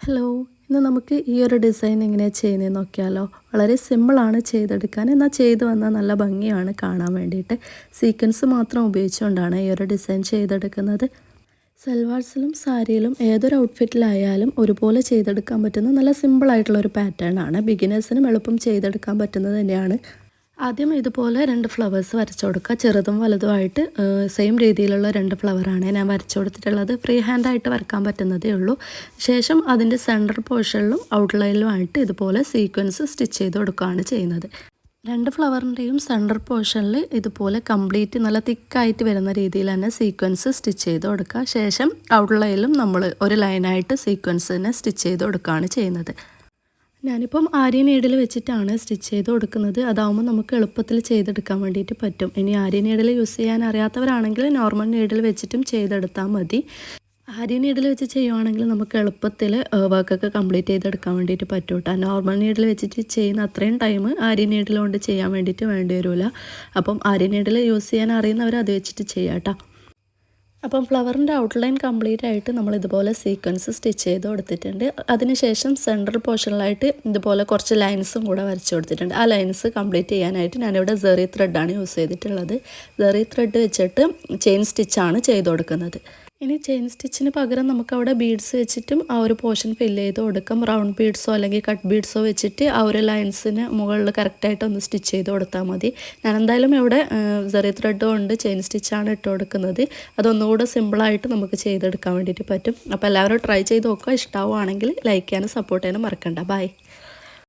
Hello, ഇന്ന് നമുക്ക് ഈ ഒരു ഡിസൈൻ എങ്ങനെയാണ് ചെയ്യുന്നതെന്ന് നോക്കിയാലോ. വളരെ സിമ്പിളാണ് ചെയ്തെടുക്കാൻ, എന്നാൽ ചെയ്ത് വന്നാൽ നല്ല ഭംഗിയാണ് കാണാൻ വേണ്ടിയിട്ട്. സീക്വൻസ് മാത്രം ഉപയോഗിച്ചുകൊണ്ടാണ് ഈ ഒരു ഡിസൈൻ ചെയ്തെടുക്കുന്നത്. സൽവാർസിലും സാരിയിലും ഏതൊരു ഔട്ട്ഫിറ്റിലായാലും ഒരുപോലെ ചെയ്തെടുക്കാൻ പറ്റുന്ന നല്ല സിമ്പിളായിട്ടുള്ളൊരു പാറ്റേൺ ആണ്. ബിഗിനേഴ്സിനും എളുപ്പം ചെയ്തെടുക്കാൻ പറ്റുന്നത് തന്നെയാണ്. ആദ്യം ഇതുപോലെ 2 ഫ്ലവേഴ്സ് വരച്ചു കൊടുക്കുക. ചെറുതും വലുതുമായിട്ട് സെയിം രീതിയിലുള്ള 2 ഫ്ലവറാണ് ഞാൻ വരച്ചു കൊടുത്തിട്ടുള്ളത്. ഫ്രീ ഹാൻഡായിട്ട് വരക്കാൻ പറ്റുന്നതേ ഉള്ളൂ. ശേഷം അതിൻ്റെ സെൻറ്റർ പോർഷനിലും ഔട്ട്ലൈനിലുമായിട്ട് ഇതുപോലെ സീക്വൻസ് സ്റ്റിച്ച് ചെയ്ത് കൊടുക്കുകയാണ് ചെയ്യുന്നത്. 2 ഫ്ലവറിൻ്റെയും സെൻറ്റർ പോർഷനിൽ ഇതുപോലെ കംപ്ലീറ്റ് നല്ല തിക്കായിട്ട് വരുന്ന രീതിയിൽ തന്നെ സീക്വൻസ് സ്റ്റിച്ച് ചെയ്ത് കൊടുക്കുക. ശേഷം ഔട്ട്ലൈനിലും നമ്മൾ ഒരു ലൈനായിട്ട് സീക്വൻസ് തന്നെ സ്റ്റിച്ച് ചെയ്ത് കൊടുക്കുകയാണ് ചെയ്യുന്നത്. ഞാനിപ്പം ആരി നീഡിൽ വെച്ചിട്ടാണ് സ്റ്റിച്ച് ചെയ്ത് കൊടുക്കുന്നത്. അതാവുമ്പോൾ നമുക്ക് എളുപ്പത്തിൽ ചെയ്തെടുക്കാൻ വേണ്ടിയിട്ട് പറ്റും. ഇനി ആരി നീഡിൽ യൂസ് ചെയ്യാൻ അറിയാത്തവരാണെങ്കിൽ നോർമൽ നീഡിൽ വെച്ചിട്ടും ചെയ്തെടുത്താൽ മതി. ആരി നീഡിൽ വെച്ച് ചെയ്യുവാണെങ്കിൽ നമുക്ക് എളുപ്പത്തിൽ വർക്കൊക്കെ കംപ്ലീറ്റ് ചെയ്തെടുക്കാൻ വേണ്ടിയിട്ട് പറ്റും കേട്ടോ. നോർമൽ നീഡിൽ വെച്ചിട്ട് ചെയ്യുന്ന അത്രയും ടൈം ആരി നീഡിൽ കൊണ്ട് ചെയ്യാൻ വേണ്ടിയിട്ട് വേണ്ടി വരില്ല. അപ്പം ആരി നീഡിൽ യൂസ് ചെയ്യാൻ അറിയുന്നവർ അത് വെച്ചിട്ട് ചെയ്യാം കേട്ടോ. അപ്പം ഫ്ലവറിൻ്റെ ഔട്ട്ലൈൻ കംപ്ലീറ്റ് ആയിട്ട് നമ്മൾ ഇതുപോലെ സീക്വൻസ് സ്റ്റിച്ച് ചെയ്ത് കൊടുത്തിട്ടുണ്ട്. അതിനുശേഷം സെൻട്രൽ പോർഷനിലായിട്ട് ഇതുപോലെ കുറച്ച് ലൈൻസും കൂടെ വരച്ച് കൊടുത്തിട്ടുണ്ട്. ആ ലൈൻസ് കംപ്ലീറ്റ് ചെയ്യാനായിട്ട് ഞാനിവിടെ സെറി ത്രെഡാണ് യൂസ് ചെയ്തിട്ടുള്ളത്. സെറി ത്രെഡ് വെച്ചിട്ട് ചെയിൻ സ്റ്റിച്ചാണ് ചെയ്ത് കൊടുക്കുന്നത്. ഇനി ചെയിൻ സ്റ്റിച്ചിന് പകരം നമുക്കവിടെ ബീഡ്സ് വെച്ചിട്ടും ആ ഒരു പോർഷൻ ഫില്ല് ചെയ്ത് കൊടുക്കാം. റൗണ്ട് ബീഡ്സോ അല്ലെങ്കിൽ കട്ട് ബീഡ്സോ വെച്ചിട്ട് ആ ഒരു ലൈൻസിന് മുകളിൽ കറക്റ്റായിട്ട് ഒന്ന് സ്റ്റിച്ച് ചെയ്ത് കൊടുത്താൽ മതി. ഞാൻ എന്തായാലും ഇവിടെ സെറി ത്രെഡ് കൊണ്ട് ചെയിൻ സ്റ്റിച്ചാണ് ഇട്ട് കൊടുക്കുന്നത്. അതൊന്നുകൂടെ സിമ്പിളായിട്ട് നമുക്ക് ചെയ്തെടുക്കാൻ വേണ്ടിയിട്ട് പറ്റും. അപ്പോൾ എല്ലാവരും ട്രൈ ചെയ്ത് നോക്കുക. ഇഷ്ടമാവുകയാണെങ്കിൽ ലൈക്ക് ചെയ്യാനും സപ്പോർട്ട് ചെയ്യാനും മറക്കണ്ട. ബൈ.